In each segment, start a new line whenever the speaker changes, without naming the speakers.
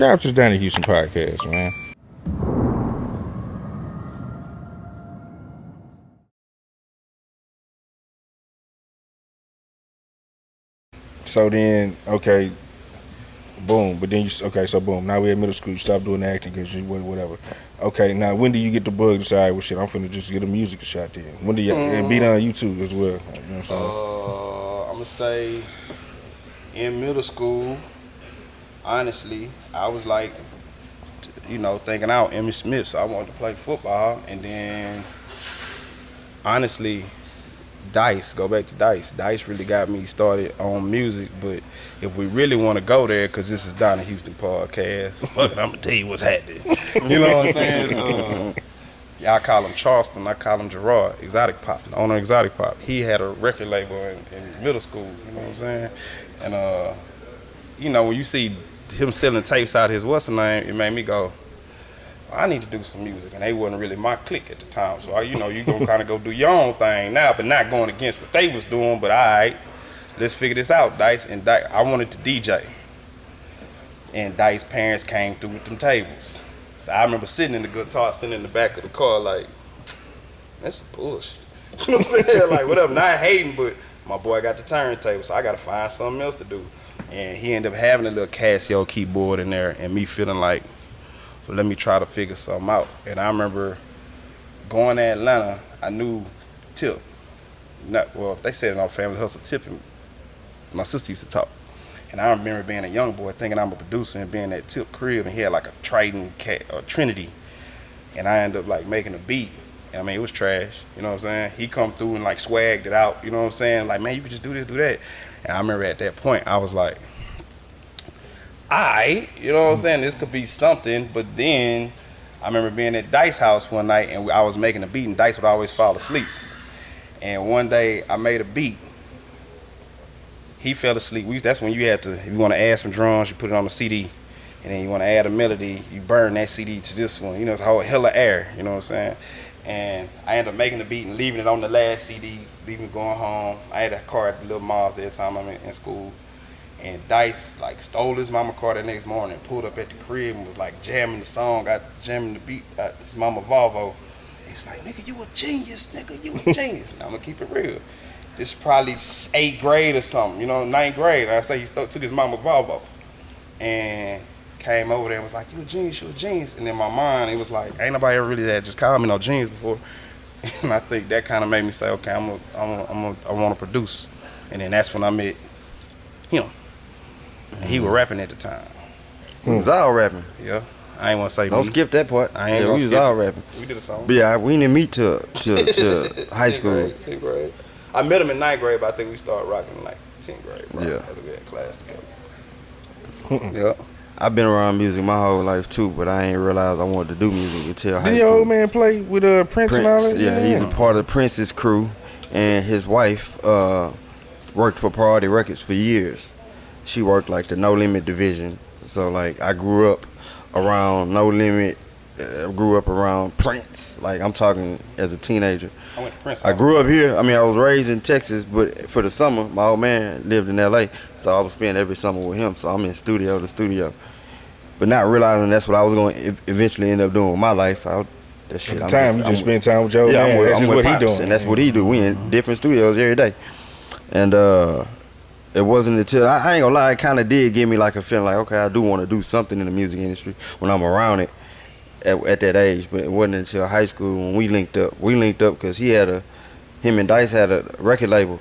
subscribe to the Donnie Houston podcast, man. So then, okay, boom. But then so boom. Now we're in middle school. You stop doing acting because you whatever. Okay, now when do you get the bug to say, all right, well, shit, I'm finna just get a music shot then? When do you and beat on YouTube as well? You know what I'm saying?
I'm gonna say in middle school. Honestly, I was like, thinking out Emmitt Smith, so I wanted to play football, and then honestly. Go back to Dice. Dice really got me started on music, but if we really want to go there, because this is Donnie Houston podcast, fuck it, I'm going to tell you what's happening. You know what I'm saying? I call him Charleston, I call him Gerard, Exotic Pop, the owner of Exotic Pop. He had a record label in middle school, you know what I'm saying? And, when you see him selling tapes out of his what's the name, it made me go, I need to do some music, and they wasn't really my clique at the time. So, you gonna kind of go do your own thing now, but not going against what they was doing. But all right, let's figure this out, Dice. And I wanted to DJ, and Dice's parents came through with them tables. So I remember sitting in the back of the car, like, that's some bullshit. You know what I'm saying? Like, whatever. Not hating, but my boy got the turntable, so I got to find something else to do. And he ended up having a little Casio keyboard in there, and me feeling like, so let me try to figure something out. And I remember going to Atlanta, I knew Tip. They said in our family hustle, Tip and my sister used to talk. And I remember being a young boy thinking I'm a producer and being at Tip crib, and he had like a Triton or Trinity. And I ended up like making a beat. And I mean, it was trash, you know what I'm saying? He come through and like swagged it out, you know what I'm saying? Like, man, you could just do this, do that. And I remember at that point, I was like, you know what I'm saying? This could be something. But then I remember being at Dice's house one night, and I was making a beat, and Dice would always fall asleep. And one day I made a beat. He fell asleep. That's when you had to, if you want to add some drums, you put it on the CD. And then you want to add a melody, you burn that CD to this one. You know, it's a whole hell of air, you know what I'm saying? And I ended up making the beat and leaving it on the last CD, leaving it going home. I had a car at the little Mars at the time I'm in school. And Dice like stole his mama car the next morning, pulled up at the crib and was like jamming the song, jamming the beat at his mama Volvo. He was like, nigga, you a genius, nigga, you a genius. And I'm gonna keep it real. This is probably 8th grade or something, 9th grade. And I say he took his mama Volvo and came over there and was like, you a genius, you a genius. And in my mind, it was like, ain't nobody ever really had just called me no genius before. And I think that kind of made me say, okay, I want to produce. And then that's when I met him. And he was rapping at the time.
He was all rapping.
Yeah. I ain't want to say
Don't skip that part.
I ain't
we was all rapping.
We did a song.
But yeah, we didn't meet to high school.
10th grade. I met him in 9th grade, but I think we started rocking in like 10th grade. Right?
Yeah.
After we had class together.
Yeah. I've been around music my whole life too, but I ain't realized I wanted to do music until high school.
Did your old man play with Prince and all that?
Yeah, he's a part of Prince's crew, and his wife worked for Priority Records for years. She worked like the No Limit division. So like I grew up around No Limit, grew up around Prince. Like I'm talking as a teenager.
I went to Prince.
I grew up here. I mean, I was raised in Texas, but for the summer, my old man lived in LA, so I was spending every summer with him. So I'm in studio to studio, but not realizing that's what I was going to eventually end up doing with my life. At the time,
you just spend time with your man. That's just what he doing,
and that's what he do. We in different studios every day, and it wasn't until I ain't gonna lie, it kind of did give me like a feeling like, okay, I do want to do something in the music industry when I'm around it at that age. But it wasn't until high school when we linked up. We linked up because him and Dice had a record label.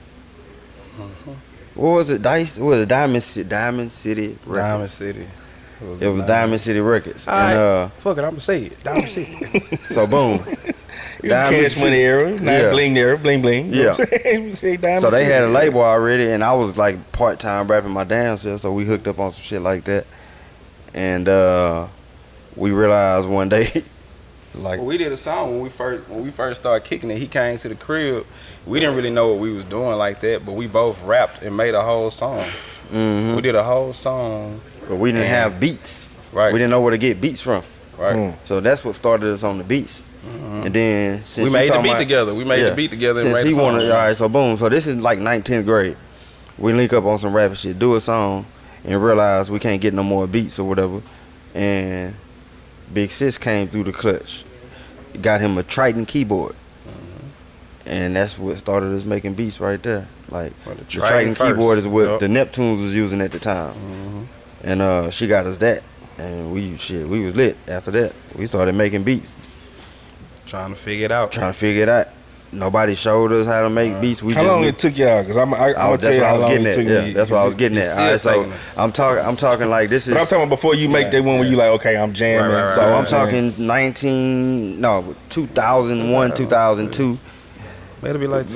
Mm-hmm. What was it? Dice? What was it? Diamond City Records.
Diamond City.
It was Diamond City Records.
All right. Fuck it, I'm gonna say it. Diamond City.
So boom.
Cash Money era, not bling era, bling bling.
Yeah.
So
they had a label already, and I was like part-time rapping my damn self, so we hooked up on some shit like that. And we realized one day, like,
well, we did a song when we first started kicking it. He came to the crib. We didn't really know what we was doing like that, but we both rapped and made a whole song. Mm-hmm. We did a whole song,
but we didn't have beats.
Right.
We didn't know where to get beats from.
Right.
So that's what started us on the beats. Mm-hmm. And then since
we made the beat together. We made the beat together.
Since
and
he wanted, all right, so boom. So this is like 9th, 10th grade. We link up on some rapping shit, do a song, and realize we can't get no more beats or whatever. and Big Sis came through the clutch, got him a Triton keyboard, and that's what started us making beats right there. Like
Well,
the Triton keyboard is what the Neptunes was using at the time, and she got us that, and we was lit. After that, we started making beats,
Trying to figure it out.
Nobody showed us how to make beats. We
How
just
long it took y'all? Because I'm gonna tell you how long it took me.
That's what I was getting at. All right, so I'm talking like this is.
But I'm talking before you make that one where you like, okay, I'm jamming.
Right.
So I'm talking 2001, 2002.
It'll be like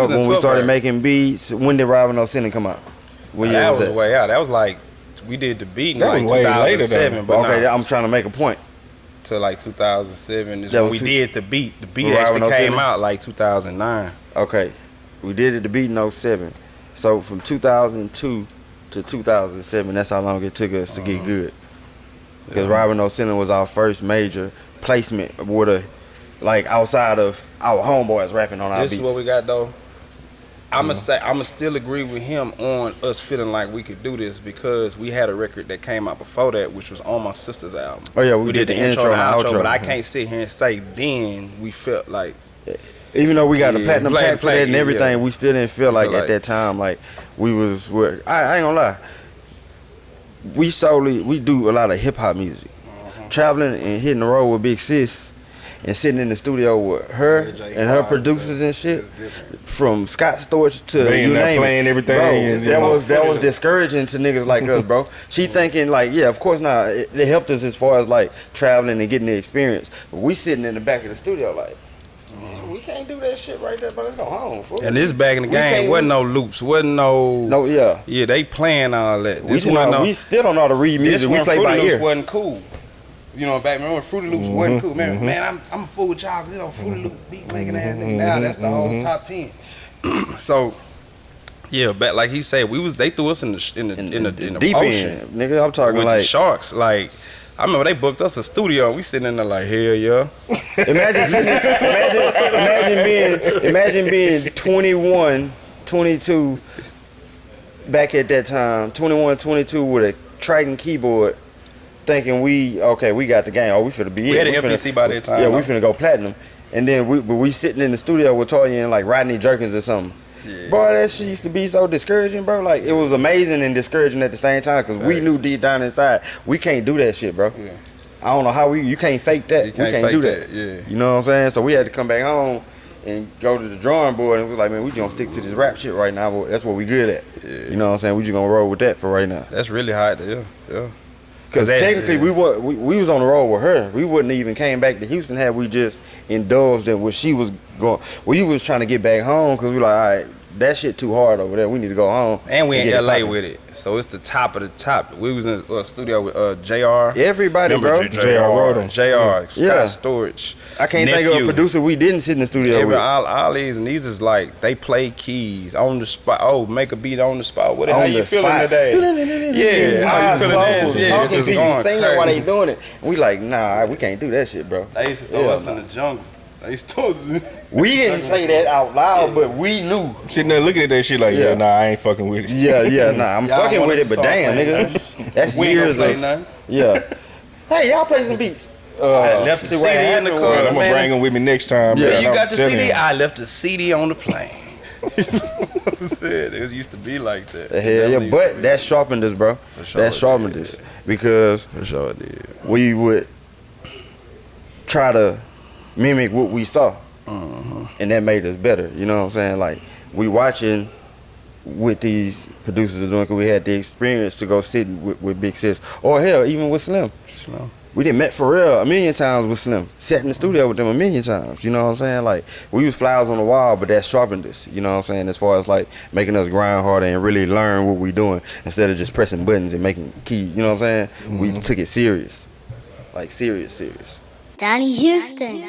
When we started making beats. When did Robin No Sinning come out? What year
that
was
was
that?
way out. That was like we did the beat in
That
like
was way later,
2007,
though.
but
Okay,
no,
I'm trying to make a point.
to like 2007 is
That
when
was
we did the beat. The beat
Robin
actually
No
came
Sinning?
out like 2009.
Okay, we did it to beat in 07. So from 2002 to 2007, that's how long it took us to get good. Because Robin No Sinning was our first major placement with a, like outside of our homeboys rapping on our
This
beats.
is what we got though. I'ma still agree with him on us feeling like we could do this because we had a record that came out before that, which was on my sister's album.
Oh yeah, we did the intro and outro.
but I can't sit here and say then we felt like
Even though we got a
Yeah,
platinum
play-
plaque for that and
yeah,
everything,
yeah.
we still didn't feel like
Feel
at
like-
that time like we was. I ain't gonna lie. We do a lot of hip hop music. Traveling and hitting the road with Big Sis and sitting in the studio with her and her producers and shit. From Scott Storch to
They
you
end up
name
playing
it.
everything
Bro,
and-
that was discouraging to niggas like us, bro. She thinking like, yeah, of course not. It helped us as far as like traveling and getting the experience. But we sitting in the back of the studio like, man, we can't do that shit right there, but let's go home. Fool.
and this back in the
We
game
can't-
wasn't no loops, wasn't no
yeah.
yeah, they playing all that. This
we,
one
we still don't know how to read
this
music. We
one
play by
Fruity Loops
ear.
wasn't cool. You know, back remember when Fruity Loops wasn't cool. Man, I'm a fool with y'all. You know, Fruity Loop beat making ass nigga. Now that's the whole top 10. So yeah, back like he said, they threw us in the
Deep
ocean
end, nigga. I'm talking
with
like
the sharks. Like I remember they booked us a studio. And we sitting in there like hell yeah.
imagine being 21, 22 back at that time, 21, 22 with a Triton keyboard, thinking we got the game. Oh, we finna be
We
it.
had an MPC by that time.
Yeah, we
though.
finna go platinum. And then we sitting in the studio with Toya and like Rodney Jerkins or something.
Yeah.
Bro, that shit used to be so discouraging, bro. Like it was amazing and discouraging at the same time because we knew deep down inside we can't do that shit, bro.
Yeah.
I don't know how you can't fake that.
You can't
we can't
fake
do that.
that, yeah.
You know what I'm saying? So we had to come back home and go to the drawing board and we was like, man, we just gonna stick to this rap shit right now. That's what we good at.
Yeah.
You know what I'm saying? We just gonna roll with that for right now.
That's really hard. Yeah.
Because technically we was on the road with her. We wouldn't even came back to Houston had we just indulged in what she was going. We was trying to get back home because we like, all right, that shit too hard over there. We need to go home.
And we in
get it
LA
poppin'.
with it. So it's the top of the top. We was in a studio with JR.
Everybody,
Remember
bro.
JR wrote 'em.
JR, Scott
Yeah.
Storch.
I can't think of a producer we didn't sit in the studio with.
All these, and these is like, they play keys on the spot. Oh, make a beat on the spot. How
On
you
the
feeling
spot.
today? Yeah, how you
Eyes
feeling
closed,
this? Yeah,
talking
just
to you,
going
singing
crazy.
while they doing it. We like, nah, we can't do that shit, bro.
They used to throw us in the jungle. They used to throw us
We didn't say that out loud, but we knew.
Sitting there looking at that shit like,
Yeah.
yeah, nah, I ain't fucking with it.
Yeah, nah, I'm
Y'all
fucking
want
with
us
it,
to
but
start
damn,
playing
nigga, that's
We ain't gonna
years
play
of
nothing.
yeah. Hey, y'all play some beats.
I left the
see what
CD in the
happened
car.
was,
I'm gonna
man,
bring them with me next time.
Yeah.
man.
You
I'm
got the
telling
CD?
you.
I left the CD on the plane. It used to be like that.
Hell yeah,
Definitely
but
used to be.
that sharpened us, bro.
For sure
That
it
sharpened
did.
us because
For sure it did.
we would try to mimic what we saw, and that made us better. You know what I'm saying? Like we watching what these producers are doing because we had the experience to go sit with Big Sis, or hell, even with Slim.
Slim.
We done met for real a million times with Slim. Sat in the studio with them a million times. You know what I'm saying? Like we was flowers on the wall, but that sharpened us. You know what I'm saying? As far as like making us grind harder and really learn what we doing instead of just pressing buttons and making keys. You know what I'm saying? We took it serious, like serious.
Donnie Houston.